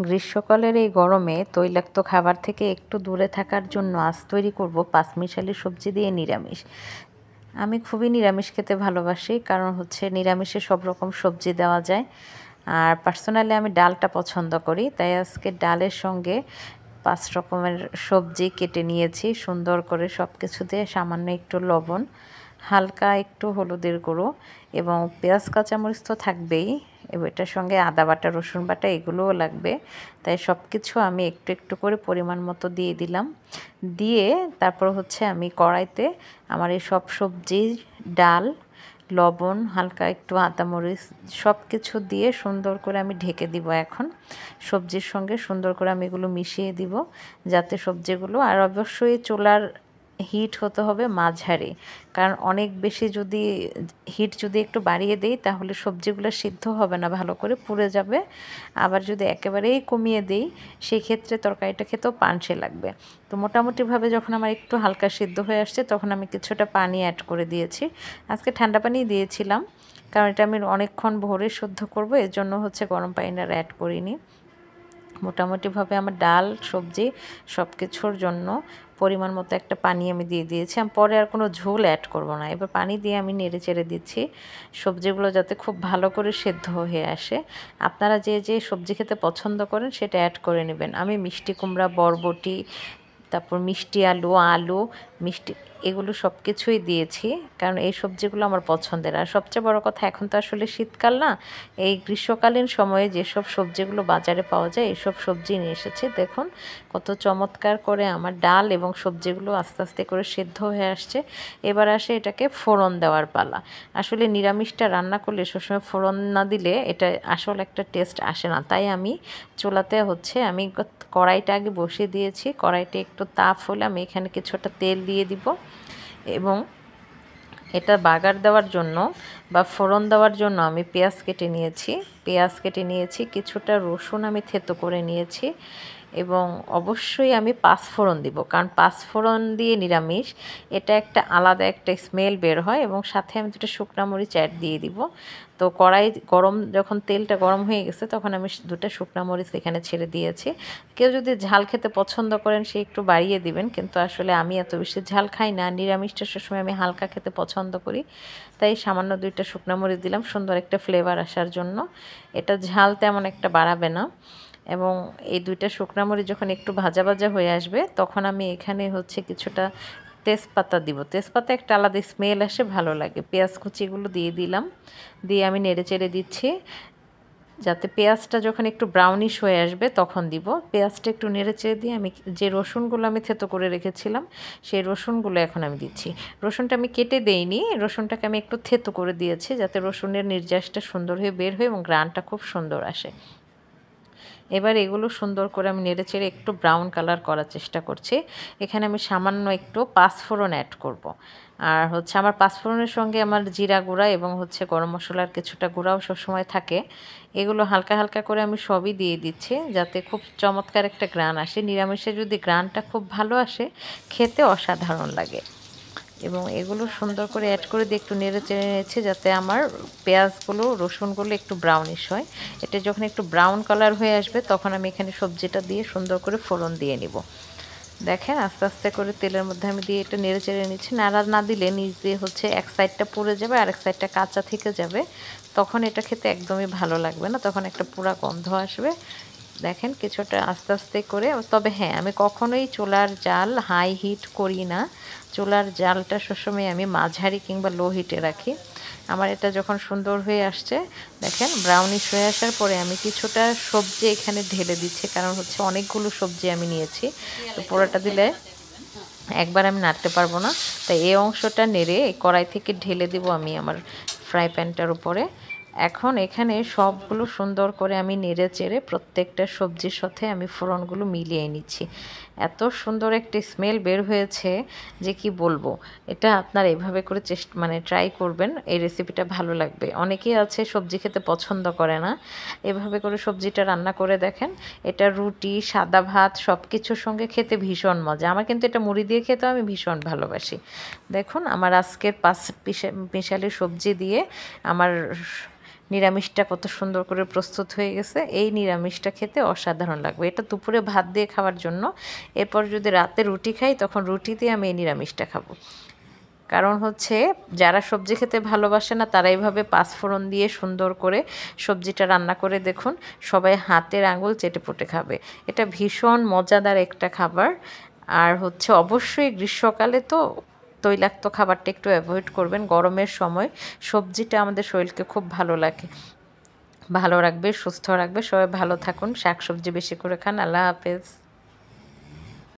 গ্রীষ্মকালের এই গরমে তৈলাক্ত খাবার থেকে একটু দূরে থাকার জন্য আজ তৈরি করব পাঁচমিশালি সবজি দিয়ে নিরামিষ। আমি খুবই নিরামিষ খেতে ভালোবাসি, কারণ হচ্ছে নিরামিষে সব রকম সবজি দেওয়া যায়। আর পার্সোনালি আমি ডালটা পছন্দ করি, তাই আজকে ডালের সঙ্গে 5 রকমের সবজি কেটে নিয়েছি সুন্দর করে, সব কিছু দিয়ে সামান্য একটু লবণ, হালকা একটু হলুদের গুঁড়ো এবং পেঁয়াজ কাঁচামরিচ তো থাকবেই, এটার সঙ্গে আদা বাটা, রসুন বাটা এগুলোও লাগবে। তাই সব কিছু আমি একটু একটু করে পরিমাণ মতো দিয়ে দিলাম। দিয়ে তারপর হচ্ছে আমি কড়াইতে আমার এই সব সবজি, ডাল, লবণ, হালকা একটু আদা মরিচ সব কিছু দিয়ে সুন্দর করে আমি ঢেকে দিব। এখন সবজির সঙ্গে সুন্দর করে আমি এগুলো মিশিয়ে দিব, যাতে সবজিগুলো, আর অবশ্যই চুলার হিট হতে হবে মাঝারি, কারণ অনেক বেশি যদি হিট একটু বাড়িয়ে দেই তাহলে সবজিগুলো সিদ্ধ হবে না, ভালো করে পুড়ে যাবে। আবার যদি একেবারেই কমিয়ে দেই সেই ক্ষেত্রে তরকারিটা খেতেও পানসে লাগবে। তো মোটামুটিভাবে যখন আমার একটু হালকা সিদ্ধ হয়ে আসছে তখন আমি কিছুটা পানি অ্যাড করে দিয়েছি। আজকে ঠান্ডা পানি দিয়েছিলাম, কারণ এটা আমি অনেকক্ষণ ভরে শুদ্ধ করব, এর জন্য হচ্ছে গরম পানিটা অ্যাড করিনি। মোটামুটিভাবে আমার ডাল, সবজি সব কিছুর জন্য পরিমাণ মতো একটা পানি আমি দিয়ে দিয়েছি। আমি পরে আর কোনো ঝোল অ্যাড করব না, এবার পানি দিয়ে আমি নেড়ে চেড়ে দিচ্ছি সবজিগুলো যাতে খুব ভালো করে সেদ্ধ হয়ে আসে। আপনারা যে যে সবজি খেতে পছন্দ করেন সেটা অ্যাড করে নেবেন। আমি মিষ্টি কুমড়া, বরবটি, তারপর মিষ্টি আলু, মিষ্টি, এগুলো সব কিছুই দিয়েছি, কারণ এই সবজিগুলো আমার পছন্দের। আর সবচেয়ে বড় কথা, এখন তো আসলে শীতকাল না, এই গ্রীষ্মকালীন সময়ে যেসব সবজিগুলো বাজারে পাওয়া যায় এইসব সবজি নিয়ে এসেছে। দেখুন কত চমৎকার করে আমার ডাল এবং সবজিগুলো আস্তে আস্তে করে সেদ্ধ হয়ে আসছে। এবার আসে এটাকে ফোড়ন দেওয়ার পালা। আসলে নিরামিষটা রান্না করলে সবসময় ফোড়ন না দিলে এটা আসল একটা টেস্ট আসে না, তাই আমি চুলাতে হচ্ছে আমি কড়াইটা আগে বসিয়ে দিয়েছি। কড়াইটা একটু তাপ হলে আমি এখানে কিছুটা তেল দিয়ে দিব এবং এটা বাগার দেওয়ার জন্য বা ফোড়ন দেওয়ার জন্য আমি পেঁয়াজ কেটে নিয়েছি, কিছুটা রসুন আমি থেতো করে নিয়েছি এবং অবশ্যই আমি পাঁচফোড়ন দিব, কারণ পাঁচফোড়ন দিয়ে নিরামিষ এটা একটা আলাদা একটা স্মেল বের হয়। এবং সাথে আমি দুটো শুকনো মরিচ অ্যাড দিয়ে দিব। তো কড়াই গরম, যখন তেলটা গরম হয়ে গেছে তখন আমি দুটো শুকনো মরিচ এখানে ছেড়ে দিয়েছি। কেউ যদি ঝাল খেতে পছন্দ করেন সে একটু বাড়িয়ে দিবেন, কিন্তু আসলে আমি এত বেশি ঝাল খাই না, নিরামিষটা সবসময় আমি হালকা খেতে পছন্দ করি, তাই সামান্য 2টা শুকনো মরিচ দিলাম সুন্দর একটা ফ্লেভার আসার জন্য। এটা ঝাল তেমন একটা বাড়াবে না। এবং এই 2টা শুকনো মরিচ যখন একটু ভাজা ভাজা হয়ে আসবে তখন আমি এখানে হচ্ছে কিছুটা তেজপাতা দিব। তেজপাতা একটা আলাদা স্মেল আসে, ভালো লাগে। পেঁয়াজ কুচিগুলো দিয়ে দিলাম, দিয়ে আমি নেড়ে চেড়ে দিচ্ছি যাতে পেঁয়াজটা যখন একটু ব্রাউনিশ হয়ে আসবে তখন দিব। পেঁয়াজটা একটু নেড়ে চেড়ে দিয়ে আমি যে রসুনগুলো আমি থেতো করে রেখেছিলাম সেই রসুনগুলো এখন আমি দিচ্ছি। রসুনটা আমি কেটে দেইনি, রসুনটাকে আমি একটু থেতো করে দিয়েছি যাতে রসুনের নির্যাসটা সুন্দর হয়ে বের হয় এবং গ্রানটা খুব সুন্দর আসে। এবার এগুলো সুন্দর করে আমি নেড়েচেড়ে একটু ব্রাউন কালার করার চেষ্টা করছি। এখানে আমি সামান্য একটু পাঁচফোড়ন অ্যাড করব। আর হচ্ছে আমার পাঁচফোড়নের সঙ্গে আমার জিরা গুঁড়া এবং হচ্ছে গরম মশলার কিছুটা গুঁড়াও সবসময় থাকে। এগুলো হালকা হালকা করে আমি সবই দিয়ে দিচ্ছি যাতে খুব চমৎকার একটা গ্রান আসে। নিরামিষে যদি গ্রানটা খুব ভালো আসে খেতে অসাধারণ লাগে। এবং এগুলো সুন্দর করে অ্যাড করে দিয়ে একটু নেড়ে চেড়ে নিয়েছি যাতে আমার পেঁয়াজগুলো, রসুনগুলো একটু ব্রাউনিশ হয়। এটা যখন একটু ব্রাউন কালার হয়ে আসবে তখন আমি এখানে সবজিটা দিয়ে সুন্দর করে ফোড়ন দিয়ে নিব। দেখেন আস্তে আস্তে করে তেলের মধ্যে আমি দিয়ে এটা নেড়ে চেড়ে নিচ্ছি। নাড়া না দিলে নিচ দিয়ে হচ্ছে এক সাইডটা পুড়ে যাবে আর এক সাইডটা কাঁচা থেকে যাবে, তখন এটা খেতে একদমই ভালো লাগবে না, তখন একটা পুরা গন্ধ আসবে। দেখেন কিছুটা আস্তে আস্তে করে, তবে হ্যাঁ আমি কখনোই চুলার জাল হাই হিট করি না, চুলার জালটা সবসময় আমি মাঝারি কিংবা লো হিটে রাখি। আমার এটা যখন সুন্দর হয়ে আসছে, দেখেন ব্রাউনিশ হয়ে আসার পরে আমি কিছুটা সবজি এখানে ঢেলে দিচ্ছি, কারণ হচ্ছে অনেকগুলো সবজি আমি নিয়েছি, তো পুরোটা দিলে একবার আমি নাড়তে পারবো না, তাই এই অংশটা নেড়ে এই কড়াই থেকে ঢেলে দিব আমি আমার ফ্রাই প্যানটার উপরে। এখন এখানে সবগুলো সুন্দর করে আমি নেড়ে চেড়ে প্রত্যেকটা সবজির সাথে আমি ফোড়নগুলো মিলিয়ে নিচ্ছি। এত সুন্দর একটা স্মেল বের হয়েছে যে কি বলবো। এটা আপনারা এভাবে করে ট্রাই করবেন, এই রেসিপিটা ভালো লাগবে। অনেকেই আছে সবজি খেতে পছন্দ করে না, এভাবে করে সবজিটা রান্না করে দেখেন, এটা রুটি, সাদা ভাত সব কিছুর সঙ্গে খেতে ভীষণ মজা। আমার কিন্তু এটা মুড়ি দিয়ে খেতেও আমি ভীষণ ভালোবাসি। দেখুন আমার আজকের 5 মিশালি সবজি দিয়ে আমার নিরামিষটা কত সুন্দর করে প্রস্তুত হয়ে গেছে। এই নিরামিষটা খেতে অসাধারণ লাগবে। এটা দুপুরে ভাত দিয়ে খাওয়ার জন্য। এরপর যদি রাতে রুটি খাই তখন রুটি দিয়ে আমি এই নিরামিষটা খাবো। কারণ হচ্ছে যারা সবজি খেতে ভালোবাসে না তারা এইভাবে পাঁচফোড়ন দিয়ে সুন্দর করে সবজিটা রান্না করে দেখুন, সবাই হাতের আঙুল চেটেপুটে খাবে। এটা ভীষণ মজাদার একটা খাবার। আর হচ্ছে অবশ্যই গ্রীষ্মকালে তো তৈলাক্ত খাবারটা একটু অ্যাভয়েড করবেন। গরমের সময় সবজিটা আমাদের শরীরকে খুব ভালো রাখবে, সুস্থ রাখবে। সবাই ভালো থাকুন, শাকসবজি বেশি করে খান। আল্লাহ হাফেজ।